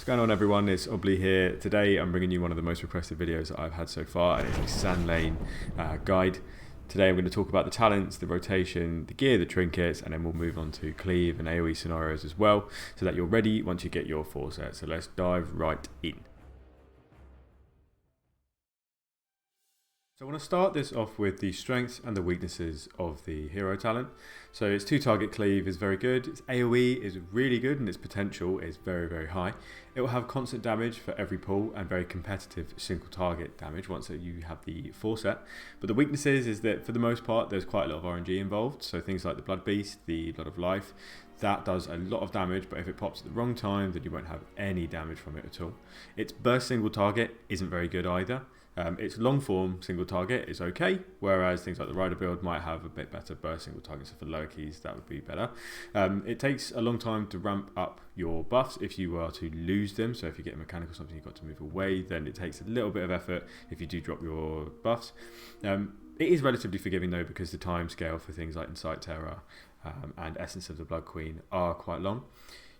What's going on, everyone? It's Obli here. Today I'm bringing you one of the most requested videos that I've had so far, and it's a San'layn guide. Today I'm going to talk about the talents, the rotation, the gear, the trinkets, and then we'll move on to cleave and AoE scenarios as well, so that you're ready once you get your 4 set. So let's dive right in. So I want to start this off with the strengths and the weaknesses of the hero talent. So its 2-target cleave is very good, its AoE is really good, and its potential is very, very high. It will have constant damage for every pull and very competitive single target damage once you have the 4 set. But the weaknesses is that for the most part there's quite a lot of RNG involved, so things like the Blood Beast, the Blood of Life, that does a lot of damage, but if it pops at the wrong time then you won't have any damage from it at all. Its burst single target isn't very good either. Its long form single target is okay, whereas things like the rider build might have a bit better burst single target, so for lower keys that would be better. It takes a long time to ramp up your buffs if you were to lose them, so if you get a mechanic or something you've got to move away, then it takes a little bit of effort if you do drop your buffs. It is relatively forgiving though, because the time scale for things like Insight Terror and Essence of the Blood Queen are quite long.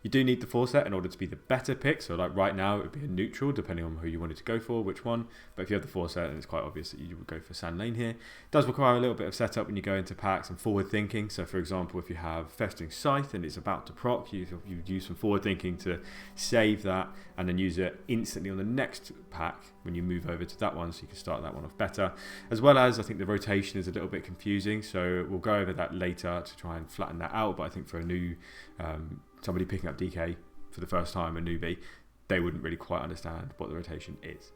You do need the 4 set in order to be the better pick, so like right now it would be a neutral depending on who you wanted to go for, which one, but if you have the 4 set then it's quite obvious that you would go for San'layn here. It does require a little bit of setup when you go into packs and forward thinking, so for example if you have Festering Scythe and it's about to proc, you use some forward thinking to save that and then use it instantly on the next pack when you move over to that one, so you can start that one off better. As well as I think the rotation is a little bit confusing, so we'll go over that later to try and flatten that out, but I think for a new somebody picking up DK for the first time, a newbie, they wouldn't really quite understand what the rotation is.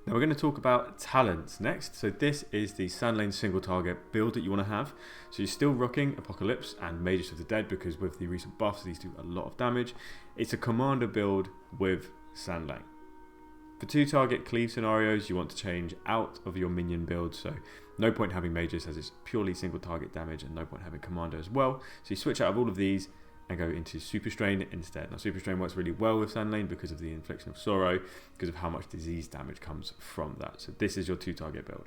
Now we're going to talk about talents next. So this is the San'layn single target build that you want to have. So you're still rocking Apocalypse and Mages of the Dead, because with the recent buffs these do a lot of damage. It's a commander build with San'layn. For 2-target cleave scenarios you want to change out of your minion build, so no point having Mages as it's purely single target damage, and no point having commander as well. So you switch out of all of these and go into Super Strain instead. Now Super Strain works really well with San'layn because of the infliction of sorrow, because of how much disease damage comes from that. So this is your 2-target build.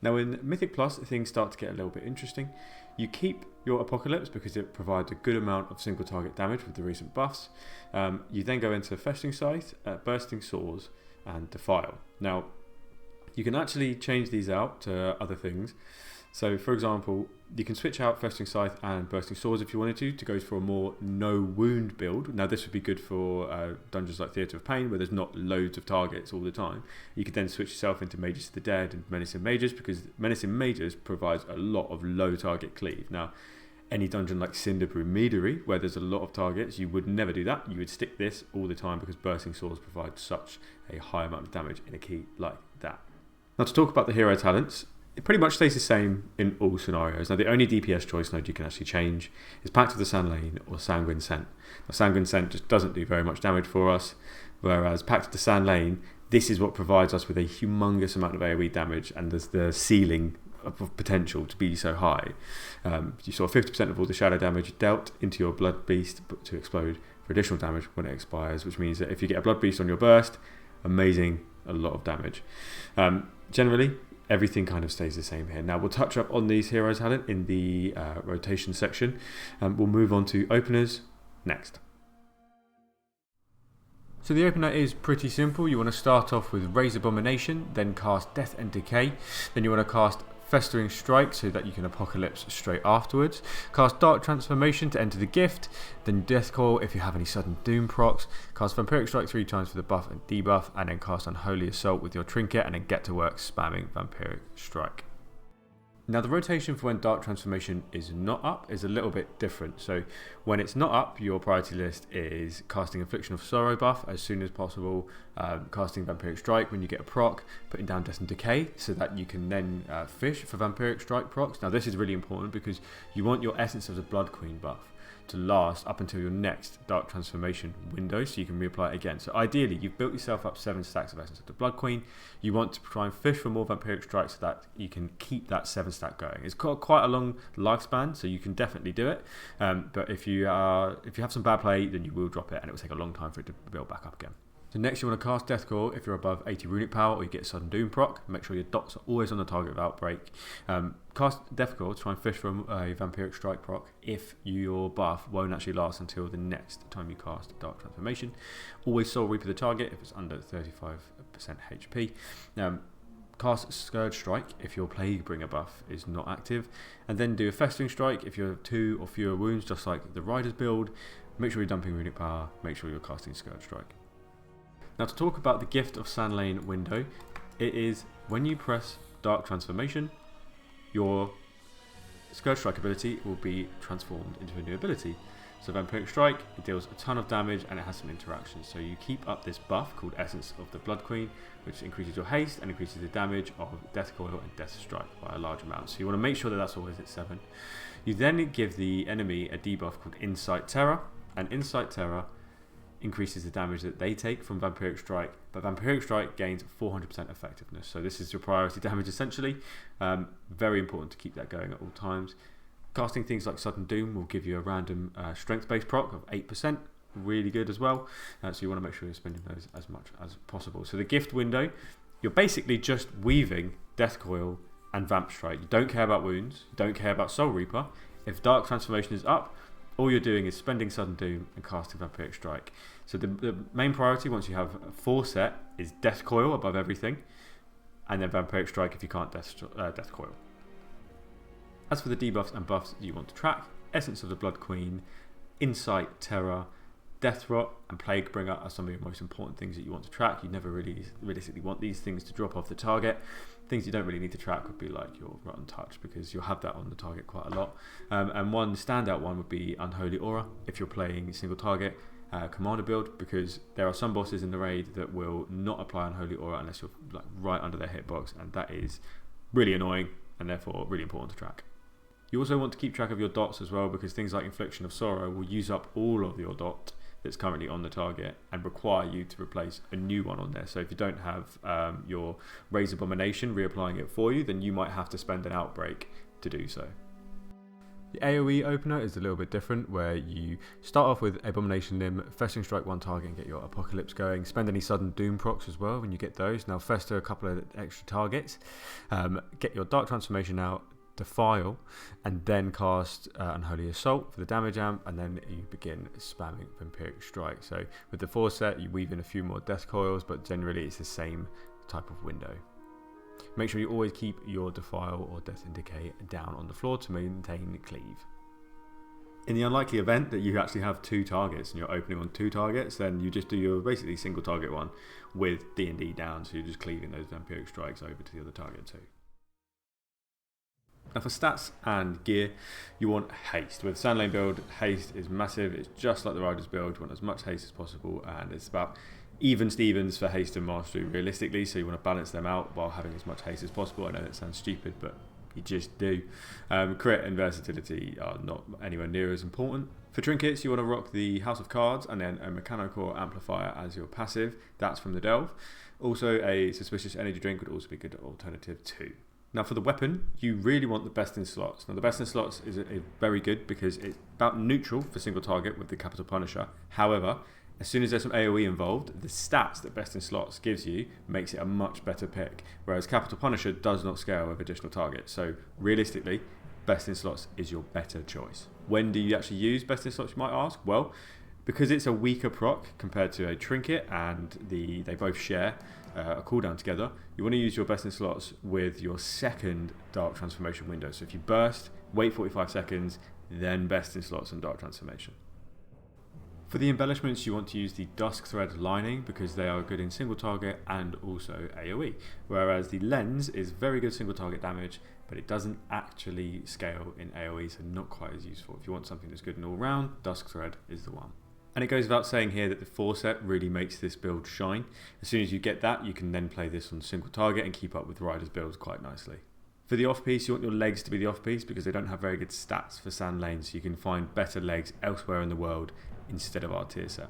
Now in Mythic Plus things start to get a little bit interesting. You keep your Apocalypse because it provides a good amount of single target damage with the recent buffs. You then go into Festering Scythe, Bursting Swords and Defile. Now you can actually change these out to other things. So for example, you can switch out Festering Scythe and Bursting Swords if you wanted to go for a more no wound build. Now this would be good for dungeons like Theatre of Pain, where there's not loads of targets all the time. You could then switch yourself into Mages of the Dead and Menacing Mages, because Menacing Mages provides a lot of low target cleave. Now any dungeon like Cinderbrew Meadery, where there's a lot of targets, you would never do that. You would stick this all the time, because Bursting Swords provide such a high amount of damage in a key like that. Now to talk about the hero talents, it pretty much stays the same in all scenarios. Now the only DPS choice node you can actually change is Pact of the San'layn or Sanguine Scent. Now Sanguine Scent just doesn't do very much damage for us, whereas Pact of the San'layn, this is what provides us with a humongous amount of AoE damage, and there's the ceiling of potential to be so high. You saw 50% of all the shadow damage dealt into your Blood Beast to explode for additional damage when it expires, which means that if you get a Blood Beast on your burst, amazing, a lot of damage. Generally, everything kind of stays the same here. Now we'll touch up on these hero talent in the rotation section, and we'll move on to openers next. So the opener is pretty simple. You want to start off with Raise Abomination, then cast Death and Decay, then you want to cast Festering Strike so that you can Apocalypse straight afterwards. Cast Dark Transformation to enter the gift, then Death Call if you have any sudden doom procs. Cast Vampiric Strike 3 times for the buff and debuff, and then cast Unholy Assault with your trinket, and then get to work spamming Vampiric Strike. Now the rotation for when Dark Transformation is not up is a little bit different. So when it's not up, your priority list is casting Infliction of Sorrow buff as soon as possible, casting Vampiric Strike when you get a proc, putting down Death and Decay so that you can then fish for Vampiric Strike procs. Now this is really important because you want your Essence of the Blood Queen buff to last up until your next Dark Transformation window, so you can reapply it again. So ideally you've built yourself up 7 stacks of Essence of the Blood Queen. You want to try and fish for more Vampiric Strike so that you can keep that 7 stack going. It's got quite a long lifespan, so you can definitely do it, but if you have some bad play then you will drop it, and it will take a long time for it to build back up again. So next you want to cast Death Coil if you're above 80 runic power or you get Sudden Doom proc. Make sure your dots are always on the target of Outbreak. Cast Death Coil to try and fish from a Vampiric Strike proc if your buff won't actually last until the next time you cast Dark Transformation. Always Soul Reaper the target if it's under 35% HP. Cast Scourge Strike if your Plaguebringer buff is not active, and then do a Festering Strike if you have 2 or fewer wounds, just like the Rider's build. Make sure you're dumping runic power, make sure you're casting Scourge Strike. Now to talk about the gift of San'layn window, it is when you press Dark Transformation, your Scourge Strike ability will be transformed into a new ability. So Vampiric Strike, it deals a ton of damage and it has some interactions. So you keep up this buff called Essence of the Blood Queen, which increases your haste and increases the damage of Death Coil and Death Strike by a large amount. So you want to make sure that that's always at 7. You then give the enemy a debuff called Insight Terror, and Insight Terror increases the damage that they take from Vampiric Strike, but Vampiric Strike gains 400% effectiveness. So this is your priority damage essentially. Very important to keep that going at all times. Casting things like Sudden Doom will give you a random strength-based proc of 8%, really good as well. So you want to make sure you're spending those as much as possible. So the gift window, you're basically just weaving Death Coil and Vamp Strike. You don't care about wounds, you don't care about Soul Reaper. If Dark Transformation is up, all you're doing is spending Sudden Doom and casting Vampiric Strike. So the main priority once you have a 4 set is Death Coil above everything, and then Vampiric Strike if you can't Death Coil. As for the debuffs and buffs that you want to track, Essence of the Blood Queen, Insight Terror, Death Rot and Plaguebringer are some of your most important things that you want to track. You never really realistically want these things to drop off the target. Things you don't really need to track would be like your Rotten Touch, because you'll have that on the target quite a lot. And one standout one would be Unholy Aura if you're playing single target commander build, because there are some bosses in the raid that will not apply Unholy Aura unless you're like right under their hitbox, and that is really annoying and therefore really important to track. You also want to keep track of your dots as well, because things like Infliction of Sorrow will use up all of your dot that's currently on the target and require you to replace a new one on there. So if you don't have your Raise Abomination reapplying it for you, then you might have to spend an Outbreak to do so. The AoE opener is a little bit different, where you start off with Abomination Limb, Festering Strike one target and get your Apocalypse going. Spend any Sudden Doom procs as well when you get those. Now Fester a couple of extra targets. Get your Dark Transformation out, Defile, and then cast Unholy Assault for the damage amp, and then you begin spamming Vampiric Strike. So with the 4 set you weave in a few more Death Coils, but generally it's the same type of window. Make sure you always keep your Defile or Death and Decay down on the floor to maintain cleave. In the unlikely event that you actually have 2 targets and you're opening on 2 targets, then you just do your basically single target one with D&D down, so you're just cleaving those Vampiric Strikes over to the other target too. Now for stats and gear, you want haste. With San'layn build, haste is massive. It's just like the Riders build. You want as much haste as possible, and it's about even Stevens for haste and mastery realistically, so you want to balance them out while having as much haste as possible. I know that sounds stupid, but you just do. Crit and versatility are not anywhere near as important. For trinkets, you want to rock the House of Cards and then a Mechanocore Amplifier as your passive. That's from the Delve. Also, a Suspicious Energy Drink would also be a good alternative too. Now for the weapon, you really want the best in slots. Now the best in slots is very good because it's about neutral for single target with the Capital Punisher. However, as soon as there's some AoE involved, the stats that best in slots gives you makes it a much better pick. Whereas Capital Punisher does not scale with additional targets. So realistically, best in slots is your better choice. When do you actually use best in slots, you might ask? Well, because it's a weaker proc compared to a trinket and they both share a cooldown together, you want to use your best in slots with your second Dark Transformation window. So if you burst, wait 45 seconds, then best in slots and Dark Transformation. For the embellishments, you want to use the Dusk Thread lining because they are good in single target and also AoE, whereas the lens is very good single target damage, but it doesn't actually scale in AoE, so not quite as useful. If you want something that's good in all round, Dusk Thread is the one. And it goes without saying here that the 4 set really makes this build shine. As soon as you get that, you can then play this on single target and keep up with Riders builds quite nicely. For the off-piece, you want your legs to be the off-piece because they don't have very good stats for San'layn, so you can find better legs elsewhere in the world instead of our tier set.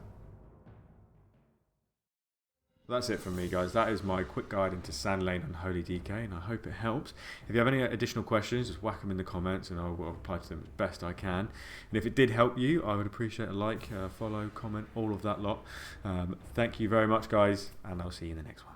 That's it from me, guys. That is my quick guide into San'layn Unholy DK, and I hope it helps. If you have any additional questions, just whack them in the comments and I will reply to them as best I can. And if it did help you, I would appreciate a like, follow, comment, all of that lot. Thank you very much, guys, and I'll see you in the next one.